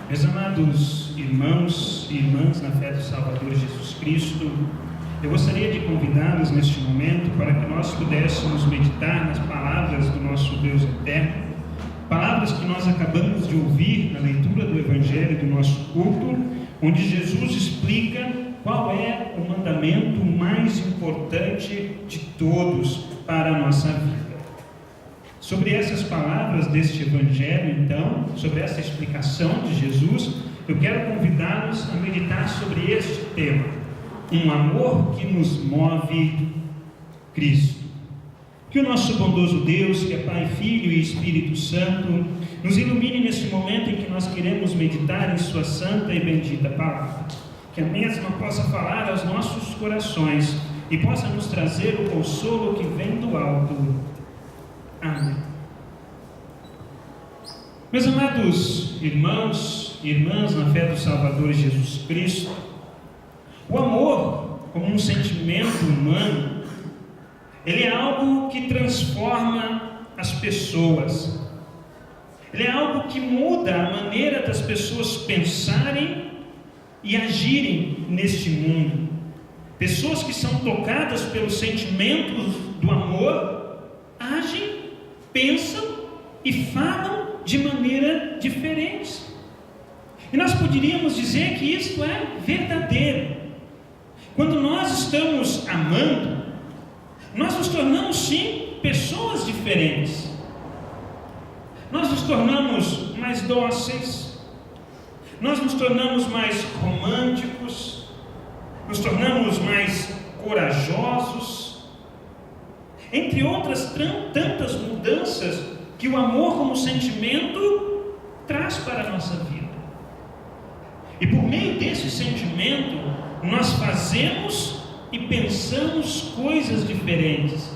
Meus amados irmãos e irmãs na fé do Salvador Jesus Cristo, eu gostaria de convidá-los neste momento para que nós pudéssemos meditar nas palavras do nosso Deus eterno, palavras que nós acabamos de ouvir na leitura do Evangelho do nosso culto, onde Jesus explica qual é o mandamento mais importante de todos para a nossa vida. Sobre essas palavras deste Evangelho, então, sobre essa explicação de Jesus, eu quero convidá-los a meditar sobre este tema: um amor que nos move Cristo. Que o nosso bondoso Deus, que é Pai, Filho e Espírito Santo, nos ilumine neste momento em que nós queremos meditar em Sua santa e bendita palavra. Que a mesma possa falar aos nossos corações e possa nos trazer o consolo que vem do alto. Amém. Meus amados irmãos e irmãs na fé do Salvador Jesus Cristo, o amor, como um sentimento humano, ele é algo que transforma as pessoas. Ele é algo que muda a maneira das pessoas pensarem e agirem neste mundo. Pessoas que são tocadas pelos sentimentos do amor agem, pensam e falam de maneira diferente. E nós poderíamos dizer que isto é verdadeiro. Quando nós estamos amando, nós nos tornamos sim pessoas diferentes. Nós nos tornamos mais dóceis, nós nos tornamos mais românticos, nos tornamos mais corajosos, entre outras tantas mudanças que o amor como sentimento traz para a nossa vida. E por meio desse sentimento, nós fazemos e pensamos coisas diferentes.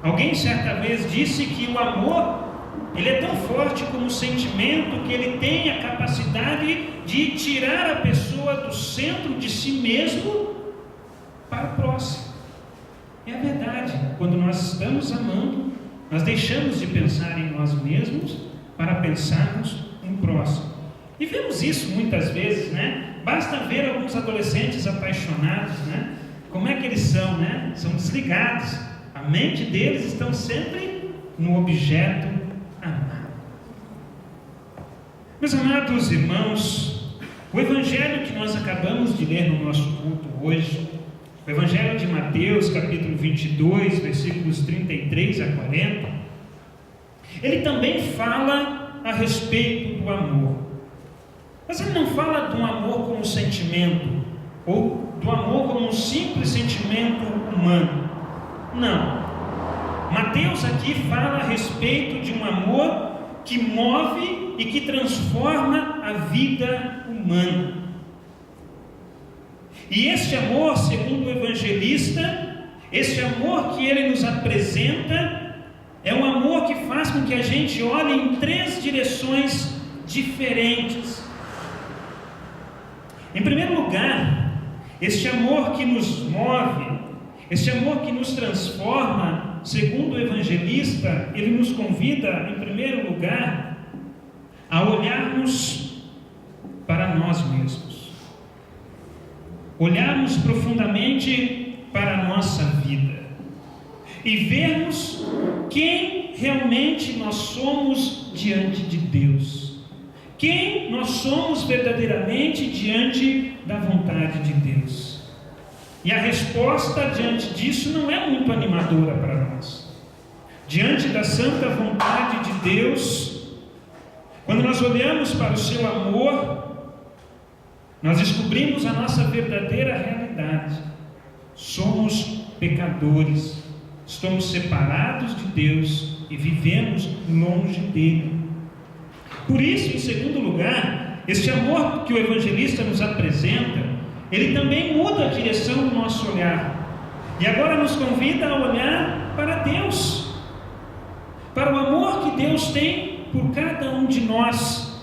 Alguém certa vez disse que o amor, ele é tão forte como sentimento que ele tem a capacidade de tirar a pessoa do centro de si mesmo para o próximo. É a verdade. Quando nós estamos amando, nós deixamos de pensar em nós mesmos para pensarmos no próximo. E vemos isso muitas vezes, né? Basta ver alguns adolescentes apaixonados, né? Como é que eles são, né? São desligados. A mente deles está sempre no objeto amado. Meus amados irmãos, o Evangelho que nós acabamos de ler no nosso culto hoje, o Evangelho de Mateus, capítulo 22, versículos 33 a 40, ele também fala a respeito do amor. Mas ele não fala do amor como sentimento, ou do amor como um simples sentimento humano. Não. Mateus aqui fala a respeito de um amor que move e que transforma a vida humana. E este amor, segundo o evangelista, este amor que ele nos apresenta, é um amor que faz com que a gente olhe em três direções diferentes. Em primeiro lugar, este amor que nos move, este amor que nos transforma, segundo o evangelista, ele nos convida, em primeiro lugar, a olharmos para nós mesmos, olharmos profundamente para a nossa vida e vermos quem realmente nós somos diante de Deus. Quem nós somos verdadeiramente diante da vontade de Deus. E a resposta diante disso não é muito animadora para nós. Diante da santa vontade de Deus, quando nós olhamos para o seu amor, nós descobrimos a nossa verdadeira realidade. Somos pecadores, estamos separados de Deus e vivemos longe dele. Por isso, em segundo lugar, este amor que o evangelista nos apresenta, ele também muda a direção do nosso olhar. E agora nos convida a olhar para Deus, para o amor que Deus tem por cada um de nós.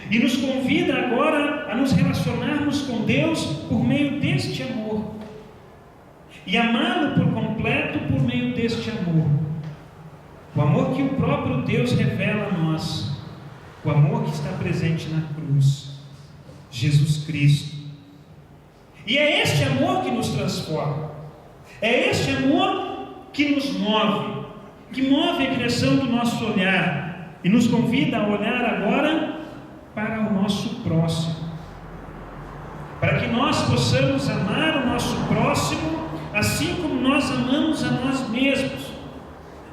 E nos convida agora a nos relacionarmos com Deus por meio deste amor. E amá-lo por completo por meio deste amor. O amor que o próprio Deus revela a nós. O amor que está presente na cruz, Jesus Cristo. E é este amor que nos transforma. É este amor que nos move, que move a direção do nosso olhar e nos convida a olhar agora para o nosso próximo, para que nós possamos amar o nosso próximo assim como nós amamos a nós mesmos,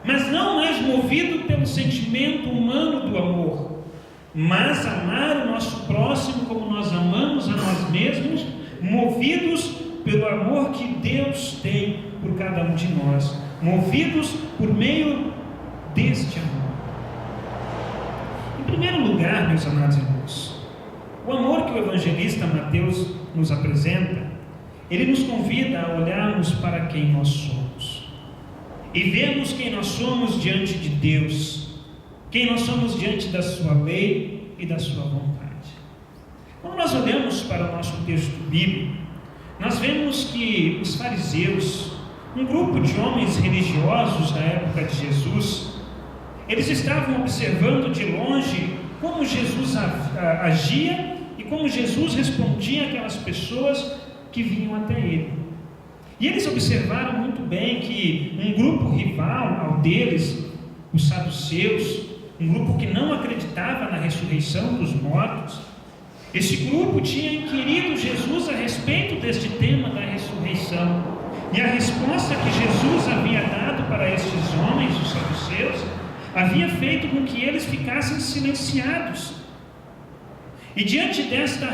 mas não mais movido pelo sentimento humano do amor, mas amar o nosso próximo como nós amamos a nós mesmos, movidos pelo amor que Deus tem por cada um de nós, movidos por meio deste amor. Em primeiro lugar, meus amados irmãos, o amor que o evangelista Mateus nos apresenta, ele nos convida a olharmos para quem nós somos e vermos quem nós somos diante de Deus, quem nós somos diante da sua lei e da sua vontade. Quando nós olhamos para o nosso texto bíblico, nós vemos que os fariseus, um grupo de homens religiosos da época de Jesus, eles estavam observando de longe como Jesus agia e como Jesus respondia àquelas pessoas que vinham até ele. E eles observaram muito bem que um grupo rival ao deles, os saduceus, um grupo que não acreditava na ressurreição dos mortos, esse grupo tinha inquirido Jesus a respeito deste tema da ressurreição. E a resposta que Jesus havia dado para estes homens, os saduceus, havia feito com que eles ficassem silenciados. E diante desta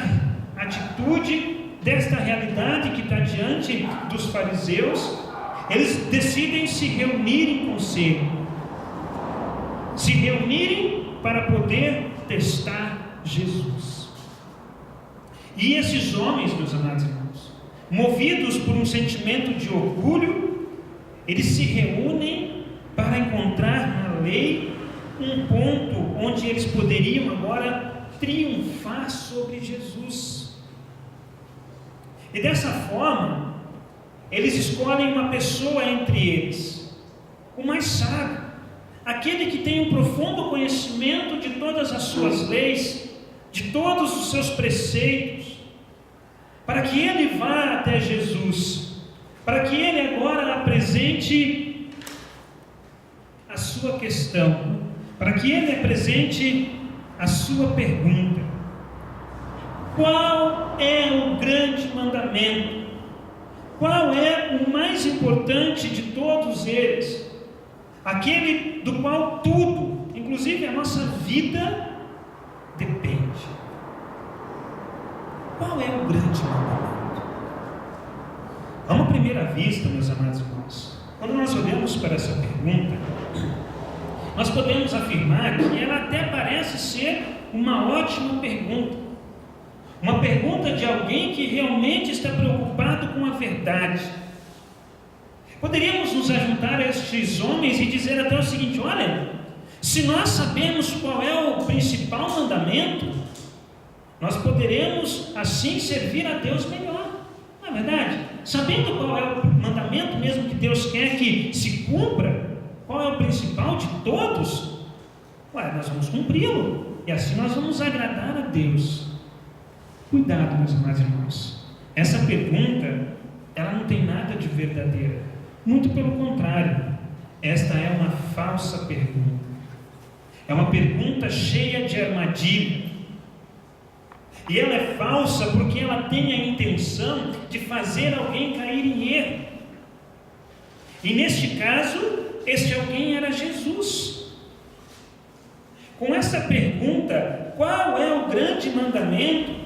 atitude, desta realidade que está diante dos fariseus, eles decidem se reunir em conselho, se reunirem para poder testar Jesus. E esses homens, meus amados irmãos, movidos por um sentimento de orgulho, eles se reúnem para encontrar na lei um ponto onde eles poderiam agora triunfar sobre Jesus. E dessa forma, eles escolhem uma pessoa entre eles, o mais sábio, aquele que tem um profundo conhecimento de todas as suas leis, de todos os seus preceitos, para que ele vá até Jesus, para que ele agora apresente a sua questão, para que ele apresente a sua pergunta. Qual é o grande mandamento? Qual é o mais importante de todos eles? Aquele do qual tudo, inclusive a nossa vida, depende. Qual é o grande mandamento? A uma primeira vista, meus amados irmãos, quando nós olhamos para essa pergunta, nós podemos afirmar que ela até parece ser uma ótima pergunta. Uma pergunta de alguém que realmente está preocupado com a verdade. Poderíamos nos ajuntar a estes homens e dizer até o seguinte: olha, se nós sabemos qual é o principal mandamento, nós poderemos assim servir a Deus melhor. Não é verdade? Sabendo qual é o mandamento mesmo que Deus quer que se cumpra, qual é o principal de todos, nós vamos cumpri-lo, e assim nós vamos agradar a Deus. Cuidado, meus amados irmãos, essa pergunta, ela não tem nada de verdadeira, muito pelo contrário, esta é uma falsa pergunta, é uma pergunta cheia de armadilha, e ela é falsa porque ela tem a intenção de fazer alguém cair em erro, e neste caso, este alguém era Jesus. Com essa pergunta, qual é o grande mandamento?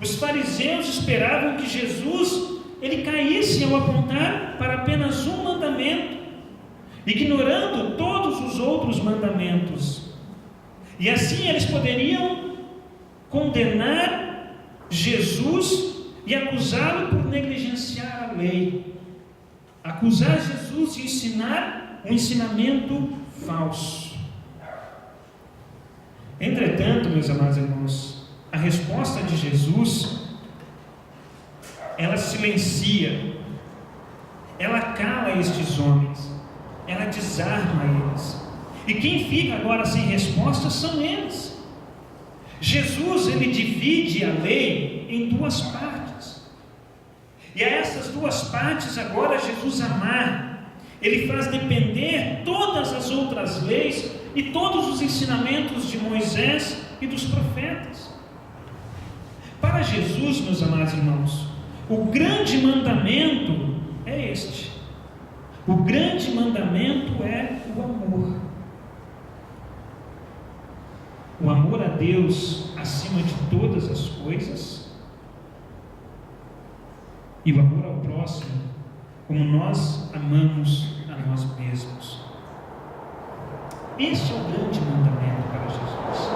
Os fariseus esperavam que Jesus ele caísse ao apontar para apenas um mandamento, ignorando todos os outros mandamentos. E assim eles poderiam condenar Jesus e acusá-lo por negligenciar a lei, acusar Jesus de ensinar um ensinamento falso. Entretanto, meus amados irmãos, a resposta de Jesus, ela silencia, ela cala estes homens, ela desarma eles. E quem fica agora sem resposta são eles. Jesus, ele divide a lei em duas partes. E a essas duas partes agora Jesus amarra. Ele faz depender todas as outras leis e todos os ensinamentos de Moisés e dos profetas. Para Jesus, meus amados irmãos, o grande mandamento é este. O grande mandamento é o amor. O amor a Deus acima de todas as coisas e o amor ao próximo como nós amamos a nós mesmos. Este é o grande mandamento para Jesus.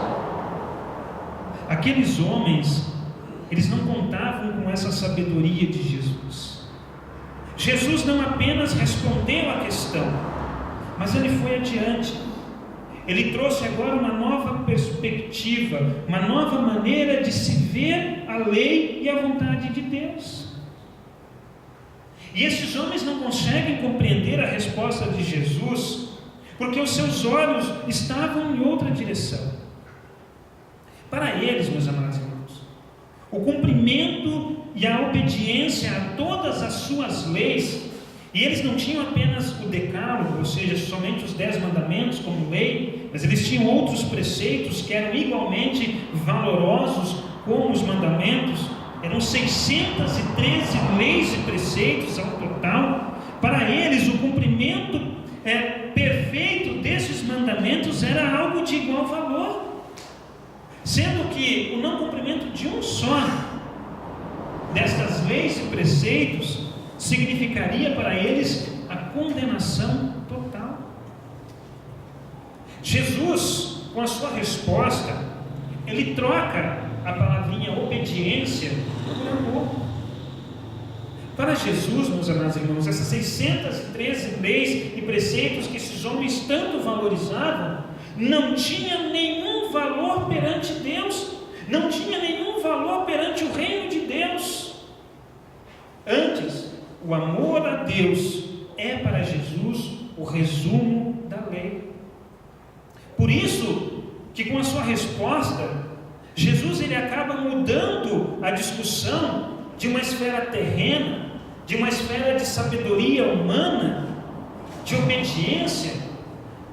Aqueles homens, eles não contavam com essa sabedoria de Jesus. Jesus não apenas respondeu à questão, mas ele foi adiante. Ele trouxe agora uma nova perspectiva, uma nova maneira de se ver a lei e a vontade de Deus. E esses homens não conseguem compreender a resposta de Jesus, porque os seus olhos estavam em outra direção. Para eles, meus amados irmãos, o cumprimento e a obediência a todas as suas leis, e eles não tinham apenas o decálogo, ou seja, somente os 10 mandamentos como lei, mas eles tinham outros preceitos que eram igualmente valorosos como os mandamentos. Eram 613 leis e preceitos ao total. Para eles, o cumprimento perfeito desses mandamentos era algo de igual valor, sendo que o não cumprimento de um só destas leis e preceitos significaria para eles a condenação total. Jesus, com a sua resposta, ele troca a palavrinha obediência por amor. Para Jesus, meus amados irmãos, essas 613 leis e preceitos que esses homens tanto valorizavam, não tinha nenhum valor perante Deus, não tinha nenhum valor perante o reino de Deus. Antes, o amor a Deus é para Jesus o resumo da lei. Por isso que com a sua resposta, Jesus ele acaba mudando a discussão de uma esfera terrena, de uma esfera de sabedoria humana, de obediência,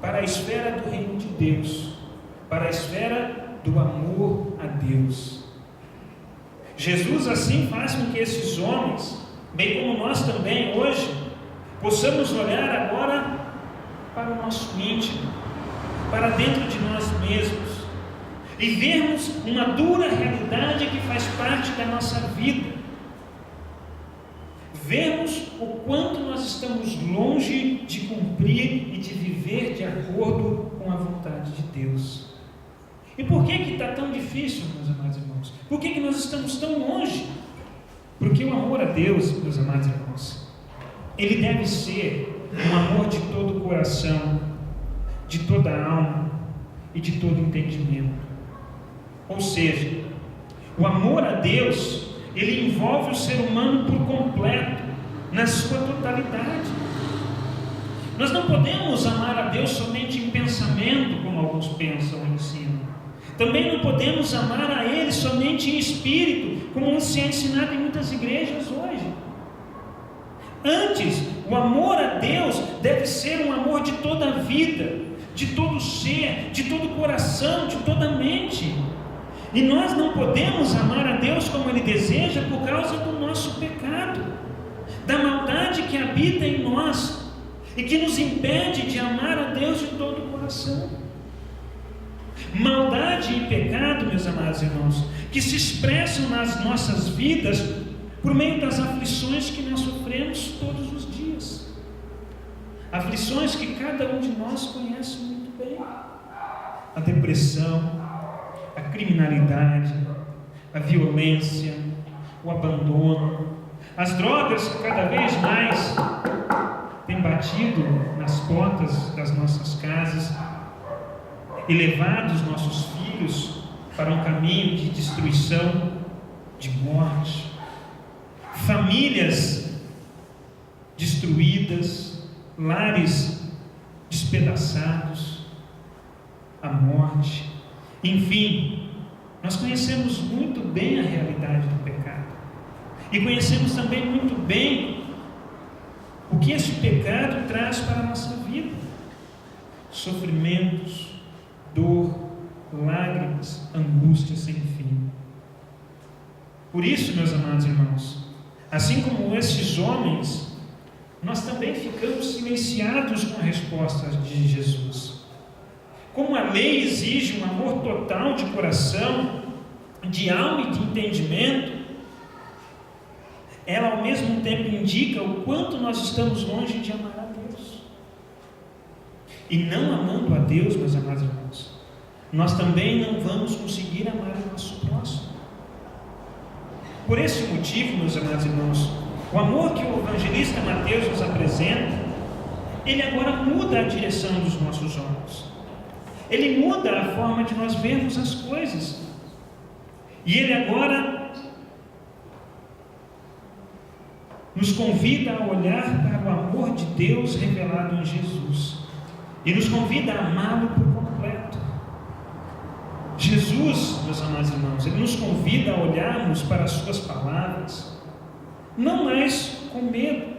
para a esfera do reino de Deus, para a esfera do amor a Deus. Jesus assim faz com que esses homens, bem como nós também hoje, possamos olhar agora para o nosso íntimo, para dentro de nós mesmos, e vermos uma dura realidade que faz parte da nossa vida. Vermos o quanto nós estamos longe de cumprir e de viver de acordo com a vontade de Deus. E por que está tão difícil, meus amados irmãos? Por que nós estamos tão longe? Porque o amor a Deus, meus amados irmãos, ele deve ser um amor de todo o coração, de toda a alma e de todo o entendimento. Ou seja, o amor a Deus, ele envolve o ser humano por completo, na sua totalidade. Nós não podemos amar a Deus somente em pensamento, como alguns pensam e ensinam. Também não podemos amar a Ele somente em espírito, como se é ensinado em muitas igrejas hoje. Antes, o amor a Deus deve ser um amor de toda a vida, de todo ser, de todo o coração, de toda a mente. E nós não podemos amar a Deus como Ele deseja por causa do nosso pecado, da maldade que habita em nós e que nos impede de amar a Deus de todo o coração. Maldade e pecado, meus amados irmãos, que se expressam nas nossas vidas por meio das aflições que nós sofremos todos os dias. Aflições que cada um de nós conhece muito bem. A depressão, a criminalidade, a violência, o abandono, as drogas que cada vez mais têm batido nas portas das nossas casas e levado os nossos filhos para um caminho de destruição, de morte, famílias destruídas, lares despedaçados, a morte. Enfim, nós conhecemos muito bem a realidade do pecado. E conhecemos também muito bem o que esse pecado traz para a nossa vida. Sofrimentos, dor, lágrimas, angústia sem fim. Por isso, meus amados irmãos, assim como esses homens, nós também ficamos silenciados com a resposta de Jesus. Como a lei exige um amor total de coração, de alma e de entendimento, ela ao mesmo tempo indica o quanto nós estamos longe de amar a Deus. E não amando a Deus, meus amados irmãos, nós também não vamos conseguir amar o nosso próximo. Por esse motivo, meus amados irmãos, o amor que o evangelista Mateus nos apresenta, ele agora muda a direção dos nossos olhos. Ele muda a forma de nós vermos as coisas. E ele agora nos convida a olhar para o amor de Deus revelado em Jesus. E nos convida a amá-lo por completo. Jesus, meus amados irmãos, ele nos convida a olharmos para as suas palavras, não mais com medo.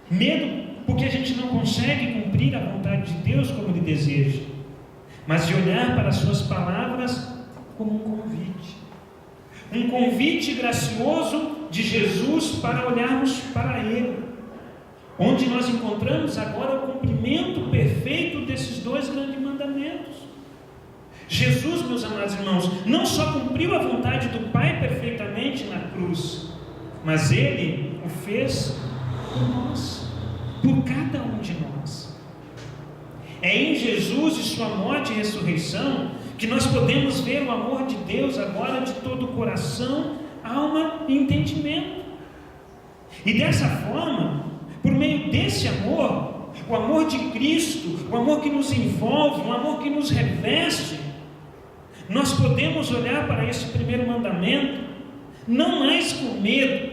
Medo porque a gente não consegue cumprir a vontade de Deus como Ele deseja, mas de olhar para as suas palavras como um convite gracioso de Jesus para olharmos para Ele, onde nós encontramos agora o cumprimento perfeito desses dois grandes mandamentos. Jesus, meus amados irmãos, não só cumpriu a vontade do Pai perfeitamente na cruz, mas Ele o fez por nós, por cada um de nós. É em Jesus e sua morte e ressurreição que nós podemos ver o amor de Deus agora de todo o coração, alma e entendimento. E dessa forma, por meio desse amor, o amor de Cristo, o amor que nos envolve, o amor que nos reveste, nós podemos olhar para esse primeiro mandamento não mais com medo,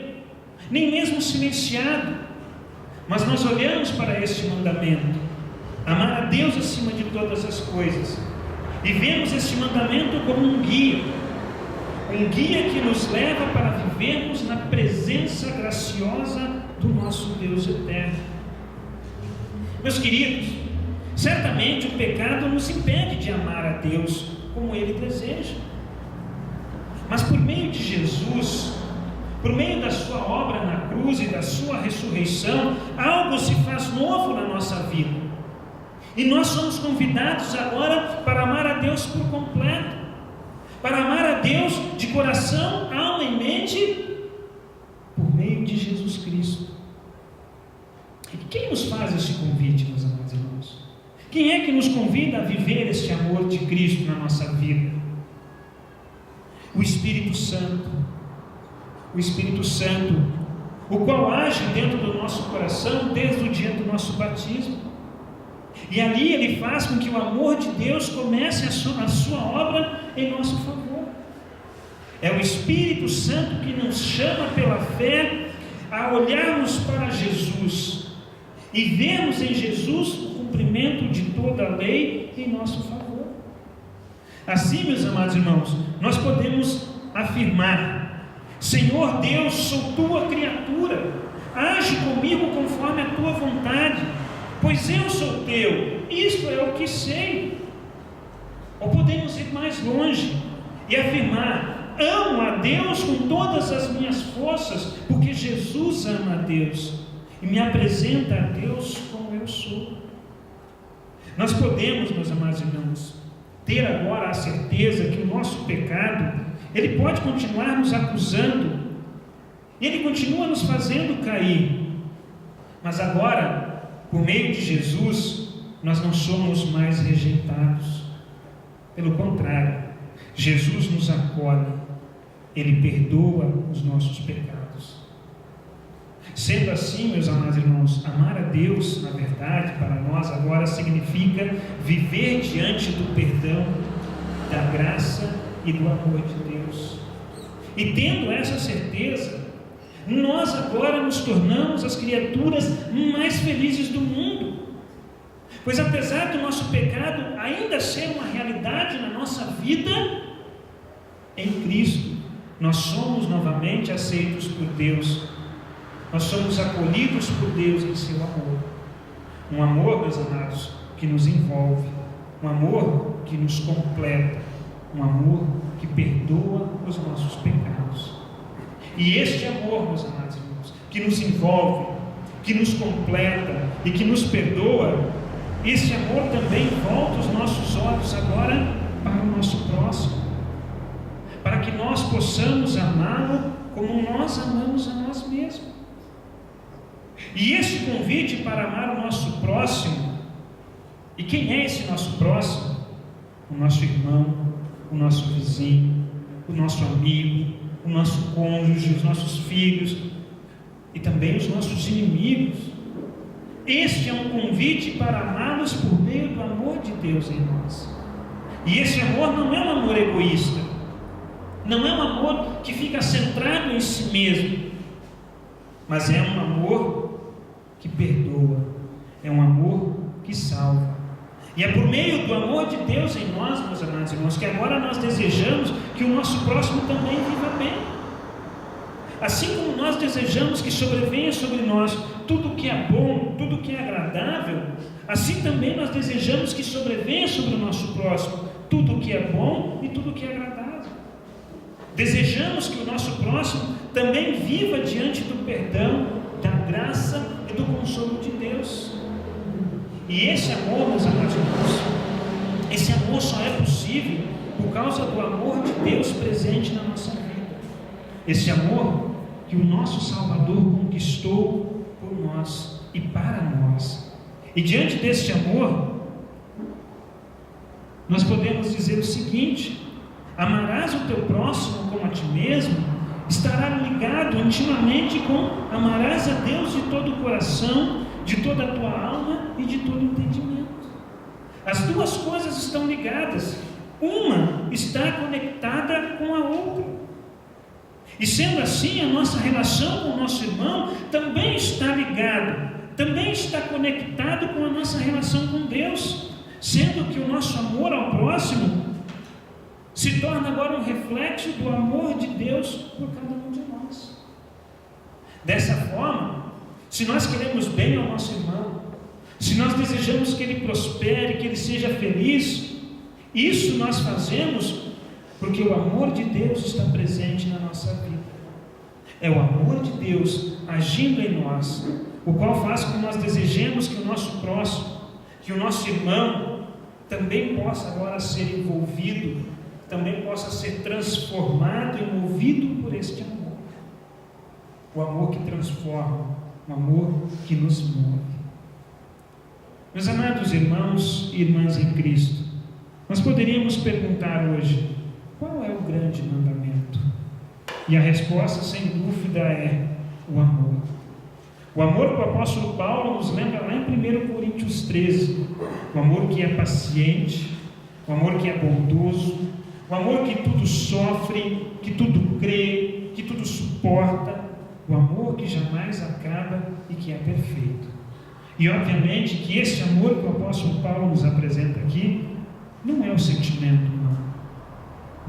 nem mesmo silenciado, mas nós olhamos para este mandamento, amar a Deus acima de todas as coisas, e vemos este mandamento como um guia que nos leva para vivermos na presença graciosa do nosso Deus eterno. Meus queridos, certamente o pecado nos impede de amar a Deus como Ele deseja, mas por meio de Jesus, por meio da sua obra na cruz e da sua ressurreição, algo se faz novo na nossa vida, e nós somos convidados agora para amar a Deus por completo, para amar a Deus de coração, alma e mente, por meio de Jesus Cristo. E quem nos faz esse convite, meus amados irmãos? Quem é que nos convida a viver este amor de Cristo na nossa vida? O Espírito Santo. O Espírito Santo, o qual age dentro do nosso coração desde o dia do nosso batismo. E ali ele faz com que o amor de Deus comece a sua obra em nosso favor. É o Espírito Santo que nos chama pela fé a olharmos para Jesus e vermos em Jesus o cumprimento de toda a lei em nosso favor. Assim, meus amados irmãos, nós podemos afirmar: Senhor Deus, sou tua criatura, age comigo conforme a tua vontade, pois eu sou teu, isto é o que sei. Ou podemos ir mais longe e afirmar: amo a Deus com todas as minhas forças, porque Jesus ama a Deus e me apresenta a Deus como eu sou. Nós podemos, meus amados irmãos, ter agora a certeza que o nosso pecado, ele pode continuar nos acusando, ele continua nos fazendo cair, mas agora, por meio de Jesus, nós não somos mais rejeitados. Pelo contrário, Jesus nos acolhe, Ele perdoa os nossos pecados. Sendo assim, meus amados irmãos, amar a Deus, na verdade, para nós agora significa viver diante do perdão, da graça e do amor de Deus. E tendo essa certeza, nós agora nos tornamos as criaturas mais felizes do mundo. Pois apesar do nosso pecado ainda ser uma realidade na nossa vida, Em Cristo, nós somos novamente aceitos por Deus. Nós somos acolhidos por Deus em seu amor. Um amor, meus amados, que nos envolve. Um amor que nos completa. Um amor que perdoa os nossos pecados. E este amor, meus amados irmãos, que nos envolve, que nos completa e que nos perdoa, esse amor também volta os nossos olhos agora para o nosso próximo, para que nós possamos amá-lo como nós amamos a nós mesmos. E esse convite para amar o nosso próximo, e quem é esse nosso próximo? O nosso irmão, o nosso vizinho, o nosso amigo, o nosso cônjuge, os nossos filhos e também os nossos inimigos. Este é um convite para amá-los por meio do amor de Deus em nós. E esse amor não é um amor egoísta, não é um amor que fica centrado em si mesmo, mas é um amor que perdoa, é um amor que salva. E é por meio do amor de Deus em nós, meus amados irmãos, que agora nós desejamos que o nosso próximo também viva bem. Assim como nós desejamos que sobrevenha sobre nós tudo que é bom, tudo que é agradável, assim também nós desejamos que sobrevenha sobre o nosso próximo tudo que é bom e tudo que é agradável. Desejamos que o nosso próximo também viva diante do perdão, da graça e do consolo de Deus. E esse amor, meus amados irmãos, esse amor só é possível por causa do amor de Deus presente na nossa vida. Esse amor que o nosso Salvador conquistou por nós e para nós. E diante deste amor, nós podemos dizer o seguinte: amarás o teu próximo como a ti mesmo, estará ligado intimamente com amarás a Deus de todo o coração, de toda a tua alma e de todo o entendimento. As duas coisas estão ligadas, uma está conectada com a outra. E sendo assim, a nossa relação com o nosso irmão também está ligada, também está conectado com a nossa relação com Deus, sendo que o nosso amor ao próximo se torna agora um reflexo do amor de Deus por cada um de nós. Dessa forma, se nós queremos bem ao nosso irmão, se nós desejamos que ele prospere, que ele seja feliz, isso nós fazemos porque o amor de Deus está presente na nossa vida. É o amor de Deus agindo em nós, o qual faz com que nós desejemos que o nosso próximo, que o nosso irmão também possa agora ser envolvido, também possa ser transformado e movido por este amor. O amor que transforma, o amor que nos move. Meus amados irmãos e irmãs em Cristo, nós poderíamos perguntar hoje: qual é o grande mandamento? E a resposta, sem dúvida, é o amor. O amor que o apóstolo Paulo nos lembra lá em 1 Coríntios 13. O amor que é paciente, o amor que é bondoso, o amor que tudo sofre, que tudo crê, que tudo suporta, o amor que jamais acaba e que é perfeito. E obviamente que esse amor que o apóstolo Paulo nos apresenta aqui não é o sentimento humano.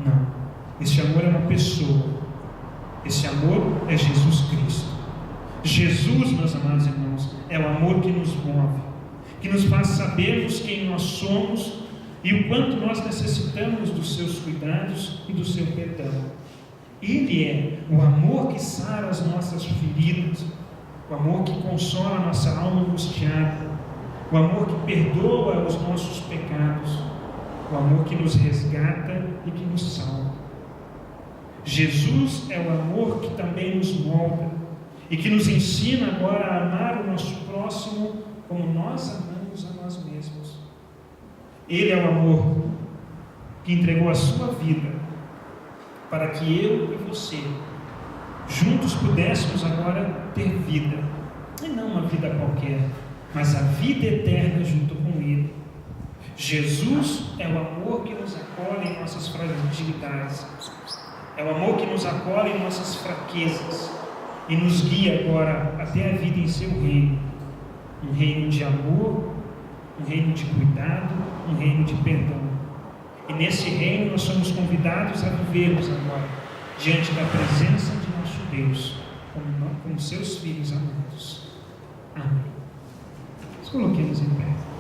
Não, esse amor é uma pessoa. Esse amor é Jesus Cristo. Jesus, meus amados irmãos, é o amor que nos move, que nos faz sabermos quem nós somos e o quanto nós necessitamos dos seus cuidados e do seu perdão. Ele é o amor que sara as nossas feridas, o amor que consola a nossa alma angustiada, o amor que perdoa os nossos pecados, o amor que nos resgata e que nos salva. Jesus é o amor que também nos molda e que nos ensina agora a amar o nosso próximo como nós amamos a nós mesmos. Ele é o amor que entregou a sua vida para que eu e você juntos pudéssemos agora ter vida, e não uma vida qualquer, mas a vida eterna junto com Ele. Jesus é o amor que nos acolhe em nossas fragilidades, é o amor que nos acolhe em nossas fraquezas e nos guia agora até a vida em seu reino, um reino de amor, um reino de cuidado, um reino de perdão. E nesse reino nós somos convidados a vivermos agora, diante da presença de nosso Deus, como seus filhos amados. Amém. Nos coloquemos em pé.